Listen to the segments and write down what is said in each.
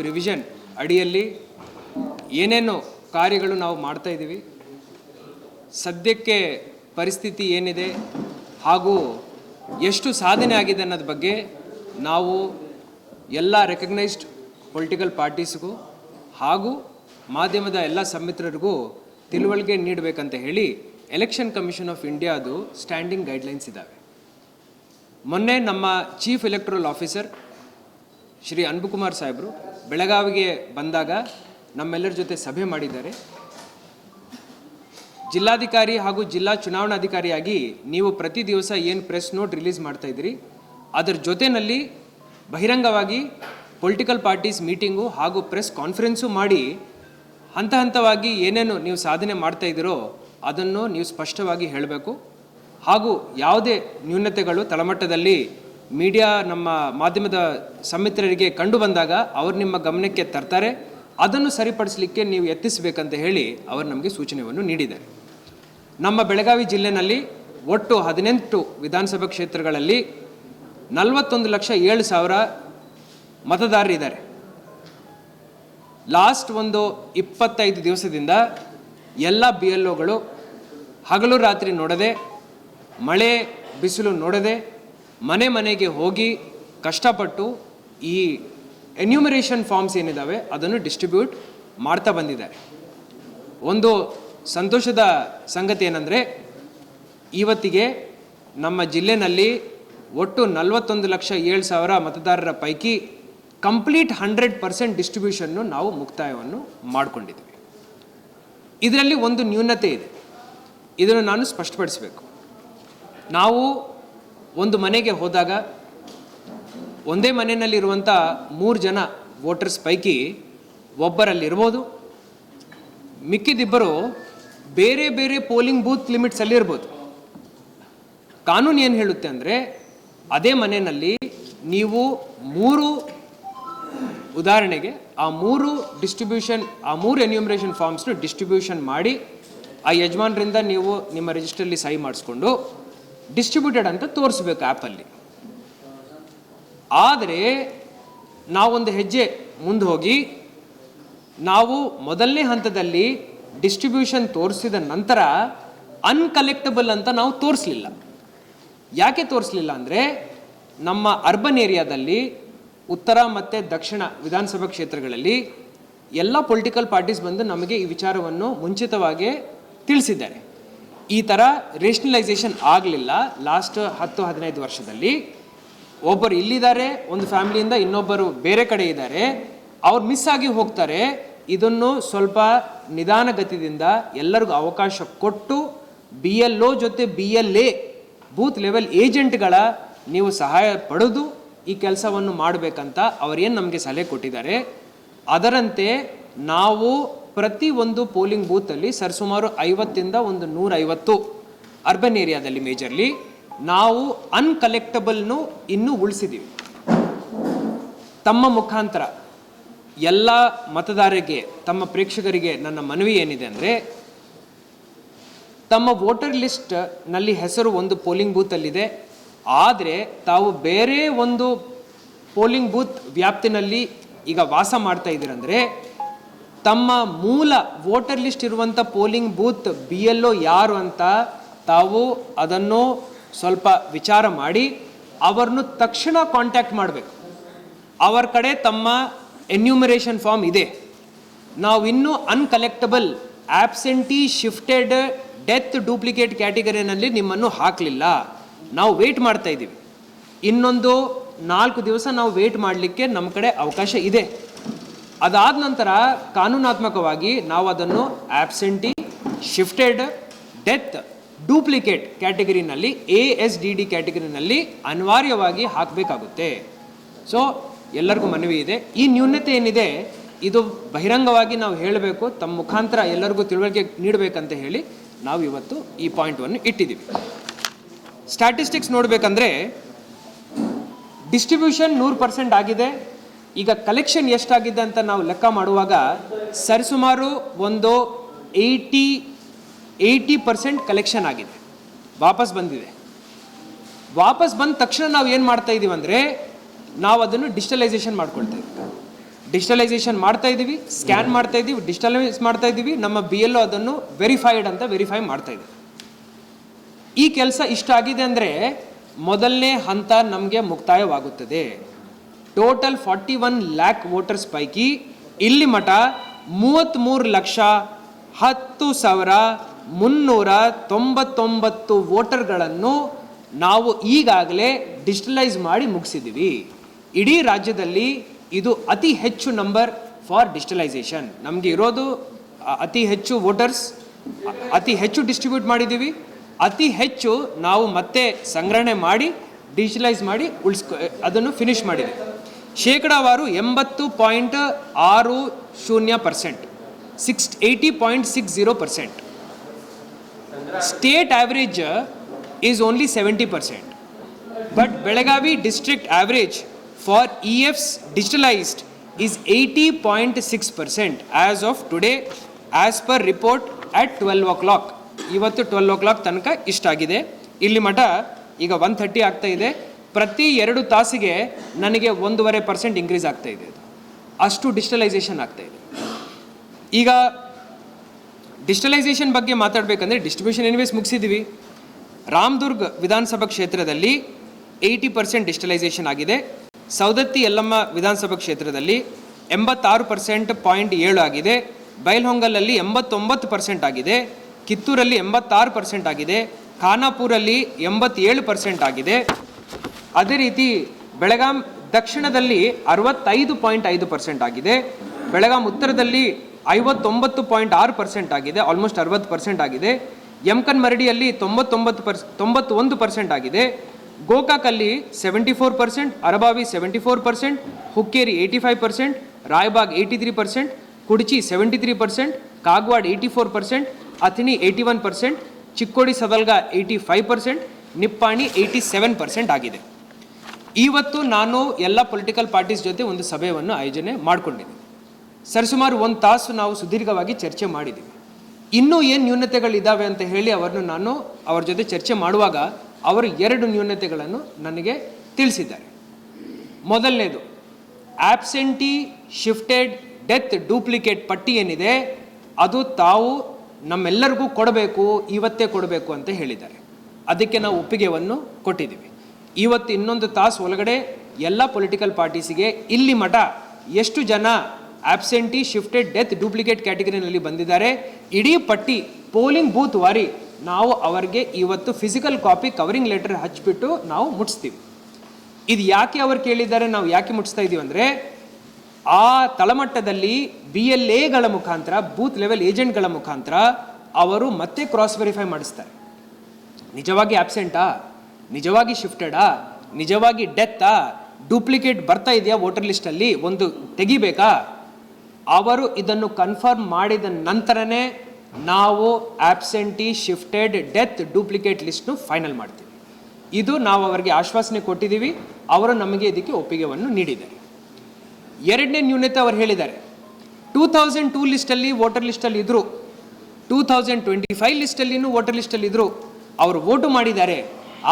Revision ಅಡಿಯಲ್ಲಿ ಏನೇನು ಕಾರ್ಯಗಳು ನಾವು ಮಾಡ್ತಾ ಇದ್ದೀವಿ, ಸದ್ಯಕ್ಕೆ ಪರಿಸ್ಥಿತಿ ಏನಿದೆ ಹಾಗೂ ಎಷ್ಟು ಸಾಧನೆ ಆಗಿದೆ ಅನ್ನೋದ್ರ ಬಗ್ಗೆ ನಾವು ಎಲ್ಲ ರೆಕಗ್ನೈಸ್ಡ್ ಪೊಲಿಟಿಕಲ್ ಪಾರ್ಟೀಸ್ಗೂ ಹಾಗೂ ಮಾಧ್ಯಮದ ಎಲ್ಲ ಸಂಮಿತ್ರರಿಗೂ ತಿಳುವಳಿಕೆ ನೀಡಬೇಕಂತ ಹೇಳಿ ಎಲೆಕ್ಷನ್ ಕಮಿಷನ್ ಆಫ್ ಇಂಡಿಯಾದು ಸ್ಟ್ಯಾಂಡಿಂಗ್ ಗೈಡ್ಲೈನ್ಸ್ ಇದ್ದಾವೆ. ಮೊನ್ನೆ ನಮ್ಮ chief electoral officer Shri Anbukumar ಸಾಹೇಬರು ಬೆಳಗಾವಿಗೆ ಬಂದಾಗ ನಮ್ಮೆಲ್ಲರ ಜೊತೆ ಸಭೆ ಮಾಡಿದ್ದಾರೆ. ಜಿಲ್ಲಾಧಿಕಾರಿ ಹಾಗೂ ಜಿಲ್ಲಾ ಚುನಾವಣಾಧಿಕಾರಿಯಾಗಿ ನೀವು ಪ್ರತಿ ದಿವಸ ಏನು ಪ್ರೆಸ್ ನೋಟ್ ರಿಲೀಸ್ ಮಾಡ್ತಾ ಇದ್ದೀರಿ, ಅದರ ಜೊತೆಯಲ್ಲಿ ಬಹಿರಂಗವಾಗಿ ಪೊಲಿಟಿಕಲ್ ಪಾರ್ಟೀಸ್ ಮೀಟಿಂಗು ಹಾಗೂ ಪ್ರೆಸ್ ಕಾನ್ಫರೆನ್ಸು ಮಾಡಿ ಹಂತ ಹಂತವಾಗಿ ಏನೇನು ನೀವು ಸಾಧನೆ ಮಾಡ್ತಾ ಇದ್ದೀರೋ ಅದನ್ನು ನೀವು ಸ್ಪಷ್ಟವಾಗಿ ಹೇಳಬೇಕು. ಹಾಗೂ ಯಾವುದೇ ನ್ಯೂನತೆಗಳು ತಳಮಟ್ಟದಲ್ಲಿ ಮೀಡಿಯಾ ನಮ್ಮ ಮಾಧ್ಯಮದ ಸಂಮಿತ್ರರಿಗೆ ಕಂಡು ಬಂದಾಗ ಅವರು ನಿಮ್ಮ ಗಮನಕ್ಕೆ ತರ್ತಾರೆ, ಅದನ್ನು ಸರಿಪಡಿಸಲಿಕ್ಕೆ ನೀವು ಯತ್ನಿಸಬೇಕಂತ ಹೇಳಿ ಅವರು ನಮಗೆ ಸೂಚನೆಯನ್ನು ನೀಡಿದ್ದಾರೆ. ನಮ್ಮ ಬೆಳಗಾವಿ ಜಿಲ್ಲೆಯಲ್ಲಿ ಒಟ್ಟು 18 ವಿಧಾನಸಭಾ ಕ್ಷೇತ್ರಗಳಲ್ಲಿ 41,07,000 ಮತದಾರರಿದ್ದಾರೆ. ಲಾಸ್ಟ್ ಒಂದು 25 ದಿವಸದಿಂದ ಎಲ್ಲ BLOಗಳು ಹಗಲು ರಾತ್ರಿ ನೋಡದೆ, ಮಳೆ ಬಿಸಿಲು ನೋಡದೆ ಮನೆ ಮನೆಗೆ ಹೋಗಿ ಕಷ್ಟಪಟ್ಟು ಈ ಎನ್ಯೂಮರೇಷನ್ ಫಾರ್ಮ್ಸ್ ಏನಿದ್ದಾವೆ ಅದನ್ನು ಡಿಸ್ಟ್ರಿಬ್ಯೂಟ್ ಮಾಡ್ತಾ ಬಂದಿದ್ದಾರೆ. ಒಂದು ಸಂತೋಷದ ಸಂಗತಿ ಏನಂದರೆ, ಇವತ್ತಿಗೆ ನಮ್ಮ ಜಿಲ್ಲೆಯಲ್ಲಿ ಒಟ್ಟು 41,07,000 ಮತದಾರರ ಪೈಕಿ ಕಂಪ್ಲೀಟ್ 100% ಡಿಸ್ಟ್ರಿಬ್ಯೂಷನ್ನು ನಾವು ಮುಕ್ತಾಯವನ್ನು ಮಾಡಿಕೊಂಡಿದ್ದೀವಿ. ಇದರಲ್ಲಿ ಒಂದು ನ್ಯೂನತೆ ಇದೆ, ಇದನ್ನು ನಾನು ಸ್ಪಷ್ಟಪಡಿಸಬೇಕು. ನಾವು ಒಂದು ಮನೆಗೆ ಹೋದಾಗ ಒಂದೇ ಮನೆಯಲ್ಲಿರುವಂಥ 3 ಜನ ವೋಟರ್ಸ್ ಪೈಕಿ ಒಬ್ಬರಲ್ಲಿರ್ಬೋದು, ಮಿಕ್ಕಿದಿಬ್ಬರು ಬೇರೆ ಬೇರೆ ಪೋಲಿಂಗ್ ಬೂತ್ ಲಿಮಿಟ್ಸಲ್ಲಿ ಇರ್ಬೋದು. ಕಾನೂನು ಏನು ಹೇಳುತ್ತೆ ಅಂದರೆ, ಅದೇ ಮನೆಯಲ್ಲಿ ನೀವು 3 ಉದಾಹರಣೆಗೆ ಆ 3 ಎನ್ಯೂಮರೇಷನ್ ಫಾರ್ಮ್ಸ್ನು ಡಿಸ್ಟ್ರಿಬ್ಯೂಷನ್ ಮಾಡಿ ಆ ಯಜಮಾನರಿಂದ ನೀವು ನಿಮ್ಮ ರಿಜಿಸ್ಟ್ರಲ್ಲಿ ಸಹಿ ಮಾಡಿಸ್ಕೊಂಡು ಡಿಸ್ಟ್ರಿಬ್ಯೂಟೆಡ್ ಅಂತ ತೋರಿಸ್ಬೇಕು ಆ್ಯಪಲ್ಲಿ. ಆದರೆ ನಾವೊಂದು ಹೆಜ್ಜೆ ಮುಂದೆ ಹೋಗಿ ನಾವು ಮೊದಲನೇ ಹಂತದಲ್ಲಿ ಡಿಸ್ಟ್ರಿಬ್ಯೂಷನ್ ತೋರಿಸಿದ ನಂತರ ಅನ್ಕಲೆಕ್ಟಬಲ್ ಅಂತ ನಾವು ತೋರಿಸಲಿಲ್ಲ. ಯಾಕೆ ತೋರಿಸಲಿಲ್ಲ ಅಂದರೆ, ನಮ್ಮ ಅರ್ಬನ್ ಏರಿಯಾದಲ್ಲಿ ಉತ್ತರ ಮತ್ತು ದಕ್ಷಿಣ ವಿಧಾನಸಭಾ ಕ್ಷೇತ್ರಗಳಲ್ಲಿ ಎಲ್ಲ ಪೊಲಿಟಿಕಲ್ ಪಾರ್ಟೀಸ್ ಬಂದು ನಮಗೆ ಈ ವಿಚಾರವನ್ನು ಮುಂಚಿತವಾಗಿ ತಿಳಿಸಿದ್ದಾರೆ. ಈ ಥರ ರೇಷನಲೈಸೇಷನ್ ಆಗಲಿಲ್ಲ ಲಾಸ್ಟ್ 10-15 ವರ್ಷದಲ್ಲಿ. ಒಬ್ಬರು ಇಲ್ಲಿದ್ದಾರೆ, ಒಂದು ಫ್ಯಾಮಿಲಿಯಿಂದ ಇನ್ನೊಬ್ಬರು ಬೇರೆ ಕಡೆ ಇದ್ದಾರೆ, ಅವ್ರು ಮಿಸ್ ಆಗಿ ಹೋಗ್ತಾರೆ. ಇದನ್ನು ಸ್ವಲ್ಪ ನಿಧಾನಗತಿಯಿಂದ ಎಲ್ಲರಿಗೂ ಅವಕಾಶ ಕೊಟ್ಟು BLO ಜೊತೆ BLA ಬೂತ್ ಲೆವೆಲ್ ಏಜೆಂಟ್ಗಳ ನೀವು ಸಹಾಯ ಪಡೆದು ಈ ಕೆಲಸವನ್ನು ಮಾಡಬೇಕಂತ ಅವರೇನು ನಮಗೆ ಸಲಹೆ ಕೊಟ್ಟಿದ್ದಾರೆ. ಅದರಂತೆ ನಾವು ಪ್ರತಿ ಒಂದು ಪೋಲಿಂಗ್ ಬೂತಲ್ಲಿ ಸರಿಸುಮಾರು 50ರಿಂದ 150 ಅರ್ಬನ್ ಏರಿಯಾದಲ್ಲಿ ಮೇಜರ್ಲಿ ನಾವು ಅನ್ಕಲೆಕ್ಟಬಲ್ನು ಇನ್ನೂ ಉಳಿಸಿದ್ದೀವಿ. ತಮ್ಮ ಮುಖಾಂತರ ಎಲ್ಲ ಮತದಾರರಿಗೆ, ತಮ್ಮ ಪ್ರೇಕ್ಷಕರಿಗೆ ನನ್ನ ಮನವಿ ಏನಿದೆ ಅಂದರೆ, ತಮ್ಮ ವೋಟರ್ ಲಿಸ್ಟ್ನಲ್ಲಿ ಹೆಸರು ಒಂದು ಪೋಲಿಂಗ್ ಬೂತಲ್ಲಿದೆ, ಆದರೆ ತಾವು ಬೇರೆ ಒಂದು ಪೋಲಿಂಗ್ ಬೂತ್ ವ್ಯಾಪ್ತಿನಲ್ಲಿ ಈಗ ವಾಸ ಮಾಡ್ತಾ ಇದ್ದೀರಂದರೆ, ತಮ್ಮ ಮೂಲ ವೋಟರ್ ಲಿಸ್ಟ್ ಇರುವಂಥ ಪೋಲಿಂಗ್ ಬೂತ್ BLO ಯಾರು ಅಂತ ತಾವು ಅದನ್ನು ಸ್ವಲ್ಪ ವಿಚಾರ ಮಾಡಿ ಅವರನ್ನು ತಕ್ಷಣ ಕಾಂಟ್ಯಾಕ್ಟ್ ಮಾಡಬೇಕು. ಅವರ ಕಡೆ ತಮ್ಮ ಎನ್ಯೂಮರೇಷನ್ ಫಾರ್ಮ್ ಇದೆ, ನಾವು ಇನ್ನೂ ಅನ್ಕಲೆಕ್ಟಬಲ್, ಆಬ್ಸೆಂಟಿ, ಶಿಫ್ಟೆಡ್, ಡೆತ್, ಡೂಪ್ಲಿಕೇಟ್ ಕ್ಯಾಟಗರಿನಲ್ಲಿ ನಿಮ್ಮನ್ನು ಹಾಕಲಿಲ್ಲ, ನಾವು ವೇಟ್ ಮಾಡ್ತಾ ಇದ್ದೀವಿ, ಇನ್ನೊಂದು 4 ದಿವಸ ನಾವು ವೇಟ್ ಮಾಡಲಿಕ್ಕೆ ನಮ್ಮ ಕಡೆ ಅವಕಾಶ ಇದೆ. ಅದಾದ ನಂತರ ಕಾನೂನಾತ್ಮಕವಾಗಿ ನಾವು ಅದನ್ನು absentee, shifted, death, duplicate ಕ್ಯಾಟಗರಿನಲ್ಲಿ ASDD ಕ್ಯಾಟಗರಿನಲ್ಲಿ ಅನಿವಾರ್ಯವಾಗಿ ಹಾಕಬೇಕಾಗುತ್ತೆ. ಸೊ ಎಲ್ಲರಿಗೂ ಮನವಿ ಇದೆ, ಈ ನ್ಯೂನತೆ ಏನಿದೆ ಇದು ಬಹಿರಂಗವಾಗಿ ನಾವು ಹೇಳಬೇಕು, ತಮ್ಮ ಮುಖಾಂತರ ಎಲ್ಲರಿಗೂ ತಿಳುವಳಿಕೆ ನೀಡಬೇಕಂತ ಹೇಳಿ ನಾವು ಇವತ್ತು ಈ ಪಾಯಿಂಟನ್ನು ಇಟ್ಟಿದ್ದೀವಿ. ಸ್ಟ್ಯಾಟಿಸ್ಟಿಕ್ಸ್ ನೋಡಬೇಕಂದ್ರೆ ಡಿಸ್ಟ್ರಿಬ್ಯೂಷನ್ 100% ಆಗಿದೆ. ಈಗ ಕಲೆಕ್ಷನ್ ಎಷ್ಟಾಗಿದೆ ಅಂತ ನಾವು ಲೆಕ್ಕ ಮಾಡುವಾಗ ಸರಿಸುಮಾರು ಒಂದು 80% ಕಲೆಕ್ಷನ್ ಆಗಿದೆ, ವಾಪಸ್ ಬಂದಿದೆ. ವಾಪಸ್ ಬಂದ ತಕ್ಷಣ ನಾವು ಏನು ಮಾಡ್ತಾ ಇದ್ದೀವಿ ಅಂದರೆ, ನಾವು ಅದನ್ನು ಡಿಜಿಟಲೈಸೇಷನ್ ಮಾಡ್ಕೊಳ್ತಾ ಇದ್ದೀವಿ. ಡಿಜಿಟಲೈಸೇಷನ್ ಮಾಡ್ತಾ ಇದ್ದೀವಿ, ಸ್ಕ್ಯಾನ್ ಮಾಡ್ತಾ ಇದ್ದೀವಿ, ಡಿಜಿಟಲೈಸ್ ಮಾಡ್ತಾ ಇದ್ದೀವಿ. ನಮ್ಮ BLO ಅದನ್ನು ವೆರಿಫೈಡ್ ಅಂತ ವೆರಿಫೈ ಮಾಡ್ತಾ ಇದ್ದೀವಿ. ಈ ಕೆಲಸ ಇಷ್ಟ ಆಗಿದೆ ಅಂದರೆ ಮೊದಲನೇ ಹಂತ ನಮಗೆ ಮುಕ್ತಾಯವಾಗುತ್ತದೆ. ಟೋಟಲ್ 41 ಲ್ಯಾಕ್ ವೋಟರ್ಸ್ ಪೈಕಿ ಇಲ್ಲಿ ಮಠ 33,10,399 ವೋಟರ್ಗಳನ್ನು ನಾವು ಈಗಾಗಲೇ ಡಿಜಿಟಲೈಸ್ ಮಾಡಿ ಮುಗಿಸಿದ್ದೀವಿ. ಇಡೀ ರಾಜ್ಯದಲ್ಲಿ ಇದು ಅತಿ ಹೆಚ್ಚು ನಂಬರ್ ಫಾರ್ ಡಿಜಿಟಲೈಸೇಷನ್. ನಮಗೆ ಇರೋದು ಅತಿ ಹೆಚ್ಚು ವೋಟರ್ಸ್, ಅತಿ ಹೆಚ್ಚು ಡಿಸ್ಟ್ರಿಬ್ಯೂಟ್ ಮಾಡಿದ್ದೀವಿ, ಅತಿ ಹೆಚ್ಚು ನಾವು ಮತ್ತೆ ಸಂಗ್ರಹಣೆ ಮಾಡಿ ಡಿಜಿಟಲೈಸ್ ಮಾಡಿ ಅದನ್ನು ಫಿನಿಶ್ ಮಾಡಿದ್ದೀವಿ. ಶೇಕಡಾವಾರು 80.60%, 80.60%. State average is only 70%. But Belagavi district average for EFs digitalized is 80.6% as of today, as per report at 12 o'clock. ಇವತ್ತು 12 o'clock ತನಕ ಇಷ್ಟಾಗಿದೆ. ಇಲ್ಲಿ ಮಠ ಈಗ 130 ಆಗ್ತಾ ಇದೆ. ಪ್ರತಿ 2 ತಾಸಿಗೆ ನನಗೆ 1.5% ಇನ್ಕ್ರೀಸ್ ಆಗ್ತಾ ಇದೆ. ಅಷ್ಟು ಡಿಜಿಟಲೈಸೇಷನ್ ಆಗ್ತಾ ಇದೆ. ಈಗ ಡಿಜಿಟಲೈಸೇಷನ್ ಬಗ್ಗೆ ಮಾತಾಡಬೇಕಂದ್ರೆ ಡಿಸ್ಟ್ರಿಬ್ಯೂಷನ್ ಎನಿವೇಸ್ ಮುಗಿಸಿದ್ದೀವಿ. ರಾಮದುರ್ಗ್ ವಿಧಾನಸಭಾ ಕ್ಷೇತ್ರದಲ್ಲಿ 80% ಡಿಜಿಟಲೈಸೇಷನ್ ಆಗಿದೆ. ಸೌದತ್ತಿ ಯಲ್ಲಮ್ಮ ವಿಧಾನಸಭಾ ಕ್ಷೇತ್ರದಲ್ಲಿ 86.7 ಆಗಿದೆ. ಬೈಲ್ಹೊಂಗಲಲ್ಲಿ 89% ಆಗಿದೆ. ಕಿತ್ತೂರಲ್ಲಿ 86% ಆಗಿದೆ. ಖಾನಾಪುರಲ್ಲಿ 87% ಆಗಿದೆ. ಅದೇ ರೀತಿ ಬೆಳಗಾಂ ದಕ್ಷಿಣದಲ್ಲಿ 65.5% ಆಗಿದೆ. ಬೆಳಗಾಂ ಉತ್ತರದಲ್ಲಿ 59.6% ಆಗಿದೆ, ಆಲ್ಮೋಸ್ಟ್ 60% ಆಗಿದೆ. ಯಮಕನ್ ಮರಡಿಯಲ್ಲಿ 91% ಆಗಿದೆ. ಗೋಕಾಕಲ್ಲಿ 74%, ಅರಬಾವಿ 74%, ಹುಕ್ಕೇರಿ 85%, ರಾಯಬಾಗ್ 83%, ಕುಡಚಿ 73%, ಕಾಗವಾಡ್ 84%, ಅಥಣಿ 81%, ಚಿಕ್ಕೋಡಿ ಸದಲ್ಗ 85%, ನಿಪ್ಪಾಣಿ 87% ಆಗಿದೆ. ಇವತ್ತು ನಾನು ಎಲ್ಲ ಪೊಲಿಟಿಕಲ್ ಪಾರ್ಟೀಸ್ ಜೊತೆ ಒಂದು ಸಭೆಯನ್ನು ಆಯೋಜನೆ ಮಾಡಿಕೊಂಡಿದ್ದೀನಿ. ಸರಿಸುಮಾರು 1 ತಾಸು ನಾವು ಸುದೀರ್ಘವಾಗಿ ಚರ್ಚೆ ಮಾಡಿದ್ದೀವಿ. ಇನ್ನೂ ಏನು ನ್ಯೂನತೆಗಳಿದ್ದಾವೆ ಅಂತ ಹೇಳಿ ನಾನು ಅವ್ರ ಜೊತೆ ಚರ್ಚೆ ಮಾಡುವಾಗ ಅವರು 2 ನ್ಯೂನತೆಗಳನ್ನು ನನಗೆ ತಿಳಿಸಿದ್ದಾರೆ. ಮೊದಲನೇದು, ಆಬ್ಸೆಂಟಿ ಶಿಫ್ಟೆಡ್ ಡೆತ್ ಡೂಪ್ಲಿಕೇಟ್ ಪಟ್ಟಿ ಏನಿದೆ ಅದು ತಾವು ನಮ್ಮೆಲ್ಲರಿಗೂ ಕೊಡಬೇಕು, ಇವತ್ತೇ ಕೊಡಬೇಕು ಅಂತ ಹೇಳಿದ್ದಾರೆ. ಅದಕ್ಕೆ ನಾವು ಒಪ್ಪಿಗೆಯನ್ನು ಕೊಟ್ಟಿದ್ದೀವಿ. ಇವತ್ತು ಇನ್ನೊಂದು ತಾಸು ಒಳಗಡೆ ಎಲ್ಲ ಪೊಲಿಟಿಕಲ್ ಪಾರ್ಟೀಸಿಗೆ ಇಲ್ಲಿ ಮಠ ಎಷ್ಟು ಜನ ಆಬ್ಸೆಂಟಿ ಶಿಫ್ಟೆಡ್ ಡೆತ್ ಡೂಪ್ಲಿಕೇಟ್ ಕ್ಯಾಟಗರಿನಲ್ಲಿ ಬಂದಿದ್ದಾರೆ ಇಡೀ ಪಟ್ಟಿ ಪೋಲಿಂಗ್ ಬೂತ್ ವಾರಿ ನಾವು ಅವರಿಗೆ ಇವತ್ತು ಫಿಸಿಕಲ್ ಕಾಪಿ ಕವರಿಂಗ್ ಲೆಟರ್ ಹಚ್ಚಿಬಿಟ್ಟು ನಾವು ಮುಟ್ಟಿಸ್ತೀವಿ. ಇದು ಯಾಕೆ ಅವರು ಕೇಳಿದ್ದಾರೆ, ನಾವು ಯಾಕೆ ಮುಟ್ಟಿಸ್ತಾ ಇದ್ದೀವಿ ಅಂದರೆ, ಆ ತಳಮಟ್ಟದಲ್ಲಿ BLAಗಳ ಮುಖಾಂತರ, ಬೂತ್ ಲೆವೆಲ್ ಏಜೆಂಟ್ಗಳ ಮುಖಾಂತರ ಅವರು ಮತ್ತೆ ಕ್ರಾಸ್ ವೆರಿಫೈ ಮಾಡಿಸ್ತಾರೆ. ನಿಜವಾಗಿ ಆಬ್ಸೆಂಟಾ, ನಿಜವಾಗಿ ಶಿಫ್ಟೆಡಾ, ನಿಜವಾಗಿ ಡೆತ್ತಾ, ಡೂಪ್ಲಿಕೇಟ್ ಬರ್ತಾ ಇದೆಯಾ ವೋಟರ್ ಲಿಸ್ಟಲ್ಲಿ, ಒಂದು ತೆಗಿಬೇಕಾ, ಅವರು ಇದನ್ನು ಕನ್ಫರ್ಮ್ ಮಾಡಿದ ನಂತರನೇ ನಾವು absentee shifted death duplicate ಲಿಸ್ಟ್ನು final ಮಾಡ್ತೀವಿ. ಇದು ನಾವು ಅವರಿಗೆ ಆಶ್ವಾಸನೆ ಕೊಟ್ಟಿದ್ದೀವಿ. ಅವರು ನಮಗೆ ಇದಕ್ಕೆ ಒಪ್ಪಿಗೆಯನ್ನು ನೀಡಿದ್ದಾರೆ. 2ನೇ ನ್ಯೂನತೆ ಅವರು ಹೇಳಿದ್ದಾರೆ, 2002 ಲಿಸ್ಟಲ್ಲಿ ವೋಟರ್ ಲಿಸ್ಟಲ್ಲಿ ಇದ್ದರು, 2025 ಲಿಸ್ಟಲ್ಲಿನೂ ವೋಟರ್ ಲಿಸ್ಟಲ್ಲಿ ಇದ್ದರು, ಅವರು ವೋಟು ಮಾಡಿದ್ದಾರೆ.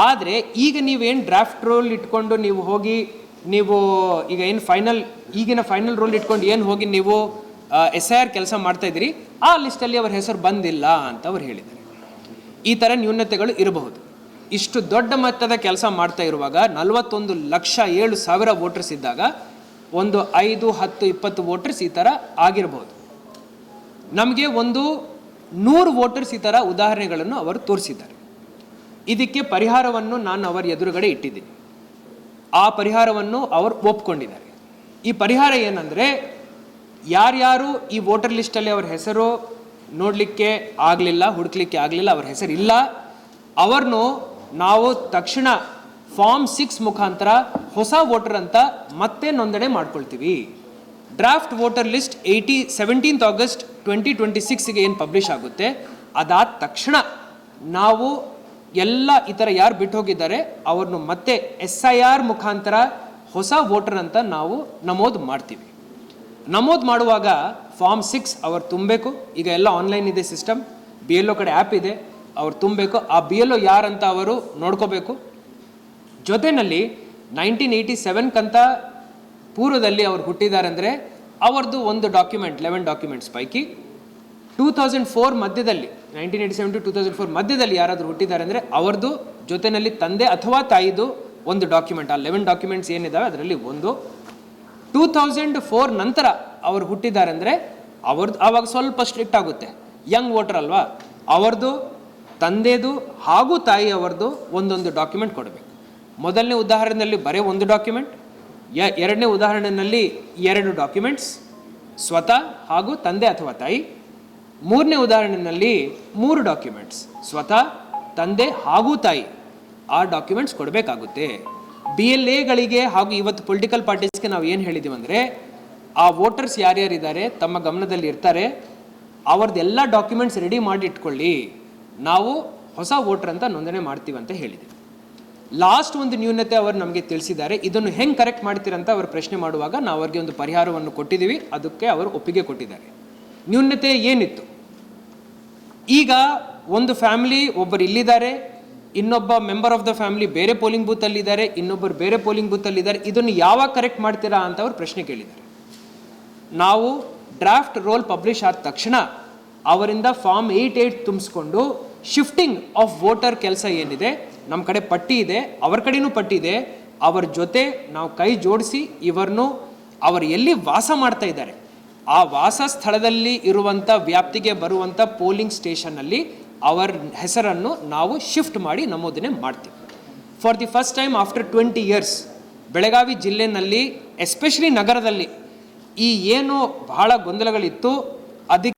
ಆದರೆ ಈಗ ನೀವೇನು ಡ್ರಾಫ್ಟ್ ರೋಲ್ ಇಟ್ಕೊಂಡು ನೀವು ಹೋಗಿ ನೀವು ಈಗ ಏನು ಈಗಿನ ಫೈನಲ್ ರೋಲ್ ಇಟ್ಕೊಂಡು ಏನು ಹೋಗಿ ನೀವು SIR ಕೆಲಸ ಮಾಡ್ತಾ ಇದ್ದೀರಿ, ಆ ಲಿಸ್ಟಲ್ಲಿ ಅವರ ಹೆಸರು ಬಂದಿಲ್ಲ ಅಂತ ಅವ್ರು ಹೇಳಿದ್ದಾರೆ. ಈ ಥರ ನ್ಯೂನತೆಗಳು ಇರಬಹುದು. ಇಷ್ಟು ದೊಡ್ಡ ಮಟ್ಟದ ಕೆಲಸ ಮಾಡ್ತಾ ಇರುವಾಗ 41,07,000 ವೋಟರ್ಸ್ ಇದ್ದಾಗ ಒಂದು 5, 10, 20 ವೋಟರ್ಸ್ ಈ ಥರ ಆಗಿರಬಹುದು. ನಮಗೆ ಒಂದು 100 ವೋಟರ್ಸ್ ಈ ಥರ ಉದಾಹರಣೆಗಳನ್ನು ಅವರು ತೋರಿಸಿದ್ದಾರೆ. ಇದಕ್ಕೆ ಪರಿಹಾರವನ್ನು ನಾನು ಅವರ ಎದುರುಗಡೆ ಇಟ್ಟಿದ್ದೀನಿ. ಆ ಪರಿಹಾರವನ್ನು ಅವರು ಒಪ್ಕೊಂಡಿದ್ದಾರೆ. ಈ ಪರಿಹಾರ ಏನಂದರೆ, ಯಾರ್ಯಾರು ಈ ವೋಟರ್ ಲಿಸ್ಟಲ್ಲಿ ಅವ್ರ ಹೆಸರು ನೋಡಲಿಕ್ಕೆ ಆಗಲಿಲ್ಲ, ಹುಡುಕ್ಲಿಕ್ಕೆ ಆಗಲಿಲ್ಲ, ಅವ್ರ ಹೆಸರಿಲ್ಲ, ಅವರನ್ನು ನಾವು ತಕ್ಷಣ ಫಾರ್ಮ್ 6 ಮುಖಾಂತರ ಹೊಸ ವೋಟರ್ ಅಂತ ಮತ್ತೆ ನೋಂದಣಿ ಮಾಡ್ಕೊಳ್ತೀವಿ. Draft voter list 17th August 2026ಗೆ ಏನು ಪಬ್ಲಿಷ್ ಆಗುತ್ತೆ, ಅದಾದ ತಕ್ಷಣ ನಾವು ಎಲ್ಲ ಈ ಥರ ಯಾರು ಬಿಟ್ಟು ಹೋಗಿದ್ದಾರೆ ಅವ್ರನ್ನು ಮತ್ತೆ SIR ಮುಖಾಂತರ ಹೊಸ ವೋಟರ್ ಅಂತ ನಾವು ನಮೂದು ಮಾಡ್ತೀವಿ. ನಮೂದು ಮಾಡುವಾಗ ಫಾರ್ಮ್ 6 ಅವರು ತುಂಬಬೇಕು. ಈಗ ಎಲ್ಲ ಆನ್ಲೈನ್ ಇದೆ ಸಿಸ್ಟಮ್, BLO ಕಡೆ ಆ್ಯಪ್ ಇದೆ, ಅವ್ರು ತುಂಬಬೇಕು. ಆ BLO ಯಾರಂತ ಅವರು ನೋಡ್ಕೋಬೇಕು. ಜೊತೆಯಲ್ಲಿ 1987 ಪೂರ್ವದಲ್ಲಿ ಅವ್ರು ಹುಟ್ಟಿದ್ದಾರೆ ಅಂದರೆ ಅವರದು ಒಂದು ಡಾಕ್ಯುಮೆಂಟ್ 11 ಡಾಕ್ಯುಮೆಂಟ್ಸ್ ಪೈಕಿ 2004 ಮಧ್ಯದಲ್ಲಿ 1987 to 2004 ಮಧ್ಯದಲ್ಲಿ ಯಾರಾದರೂ ಹುಟ್ಟಿದ್ದಾರೆ ಅಂದರೆ ಅವ್ರದ್ದು ಜೊತೆಯಲ್ಲಿ ತಂದೆ ಅಥವಾ ತಾಯಿದು ಒಂದು ಡಾಕ್ಯುಮೆಂಟ್, ಆ 11 ಡಾಕ್ಯುಮೆಂಟ್ಸ್ ಏನಿದಾವೆ ಅದರಲ್ಲಿ ಒಂದು. 2004 ನಂತರ ಅವ್ರು ಹುಟ್ಟಿದ್ದಾರೆ ಅಂದರೆ ಅವ್ರದ್ದು ಆವಾಗ ಸ್ವಲ್ಪ ಸ್ಟ್ರಿಕ್ಟ್ ಆಗುತ್ತೆ, ಯಂಗ್ ವೋಟರ್ ಅಲ್ವಾ, ಅವ್ರದ್ದು ತಂದೆದು ಹಾಗೂ ತಾಯಿ ಅವ್ರದ್ದು ಒಂದೊಂದು ಡಾಕ್ಯುಮೆಂಟ್ ಕೊಡಬೇಕು. ಮೊದಲನೇ ಉದಾಹರಣೆಯಲ್ಲಿ ಬರೀ ಒಂದು ಡಾಕ್ಯುಮೆಂಟ್, ಎರಡನೇ ಉದಾಹರಣೆಯಲ್ಲಿ 2 ಡಾಕ್ಯುಮೆಂಟ್ಸ್ ಸ್ವತಃ ಹಾಗೂ ತಂದೆ ಅಥವಾ ತಾಯಿ, ಮೂರನೇ ಉದಾಹರಣೆಯಲ್ಲಿ 3 ಡಾಕ್ಯುಮೆಂಟ್ಸ್ ಸ್ವತಃ ತಂದೆ ಹಾಗೂ ತಾಯಿ, ಆ ಡಾಕ್ಯುಮೆಂಟ್ಸ್ ಕೊಡಬೇಕಾಗುತ್ತೆ. BLAಗಳಿಗೆ ಹಾಗೂ ಇವತ್ತು ಪೊಲಿಟಿಕಲ್ ಪಾರ್ಟೀಸ್ಗೆ ನಾವು ಏನು ಹೇಳಿದ್ದೀವಿ ಅಂದರೆ, ಆ ವೋಟರ್ಸ್ ಯಾರ್ಯಾರಿದ್ದಾರೆ ತಮ್ಮ ಗಮನದಲ್ಲಿ ಇರ್ತಾರೆ, ಅವ್ರದ್ದೆಲ್ಲ ಡಾಕ್ಯುಮೆಂಟ್ಸ್ ರೆಡಿ ಮಾಡಿ ಇಟ್ಕೊಳ್ಳಿ, ನಾವು ಹೊಸ ವೋಟರ್ ಅಂತ ನೋಂದಣಿ ಮಾಡ್ತೀವಿ ಅಂತ ಹೇಳಿದ್ದೀವಿ. ಲಾಸ್ಟ್ ಒಂದು ನ್ಯೂನತೆ ಅವರು ನಮಗೆ ತಿಳಿಸಿದ್ದಾರೆ. ಇದನ್ನು ಹೆಂಗೆ ಕರೆಕ್ಟ್ ಮಾಡ್ತೀರಂತ ಅವರು ಪ್ರಶ್ನೆ ಮಾಡುವಾಗ ನಾವು ಅವ್ರಿಗೆ ಒಂದು ಪರಿಹಾರವನ್ನು ಕೊಟ್ಟಿದ್ದೀವಿ, ಅದಕ್ಕೆ ಅವರು ಒಪ್ಪಿಗೆ ಕೊಟ್ಟಿದ್ದಾರೆ. ನ್ಯೂನತೆ ಏನಿತ್ತು, ಈಗ ಒಂದು ಫ್ಯಾಮಿಲಿ ಒಬ್ಬರು ಇಲ್ಲಿದ್ದಾರೆ, ಇನ್ನೊಬ್ಬ ಮೆಂಬರ್ ಆಫ್ ದ ಫ್ಯಾಮಿಲಿ ಬೇರೆ ಪೋಲಿಂಗ್ ಬೂತಲ್ಲಿದ್ದಾರೆ, ಇನ್ನೊಬ್ಬರು ಬೇರೆ ಪೋಲಿಂಗ್ ಬೂತಲ್ಲಿದ್ದಾರೆ, ಇದನ್ನು ಯಾವಾಗ ಕರೆಕ್ಟ್ ಮಾಡ್ತೀರಾ ಅಂತ ಅವರು ಪ್ರಶ್ನೆ ಕೇಳಿದ್ದಾರೆ. ನಾವು ಡ್ರಾಫ್ಟ್ ರೋಲ್ ಪಬ್ಲಿಷ್ ಆದ ತಕ್ಷಣ ಅವರಿಂದ ಫಾರ್ಮ್ 88 ತುಂಬಿಸ್ಕೊಂಡು ಶಿಫ್ಟಿಂಗ್ ಆಫ್ ವೋಟರ್ ಕೆಲಸ ಏನಿದೆ, ನಮ್ಮ ಕಡೆ ಪಟ್ಟಿ ಇದೆ, ಅವ್ರ ಕಡೆನೂ ಪಟ್ಟಿ ಇದೆ, ಅವರ ಜೊತೆ ನಾವು ಕೈ ಜೋಡಿಸಿ ಇವ್ರನ್ನು ಅವರು ಎಲ್ಲಿ ವಾಸ ಮಾಡ್ತಾ ಇದ್ದಾರೆ ಆ ವಾಸ ಸ್ಥಳದಲ್ಲಿ ಇರುವಂಥ ವ್ಯಾಪ್ತಿಗೆ ಬರುವಂಥ ಪೋಲಿಂಗ್ ಸ್ಟೇಷನ್ನಲ್ಲಿ ಅವರ ಹೆಸರನ್ನು ನಾವು ಶಿಫ್ಟ್ ಮಾಡಿ ನಮೂದನೆ ಮಾಡ್ತೀವಿ. For the first time after 20 years Belagavi ಜಿಲ್ಲೆಯಲ್ಲಿ ಎಸ್ಪೆಷಲಿ ನಗರದಲ್ಲಿ ಈ ಏನು ಬಹಳ ಗೊಂದಲಗಳಿತ್ತು ಅದಕ್ಕೆ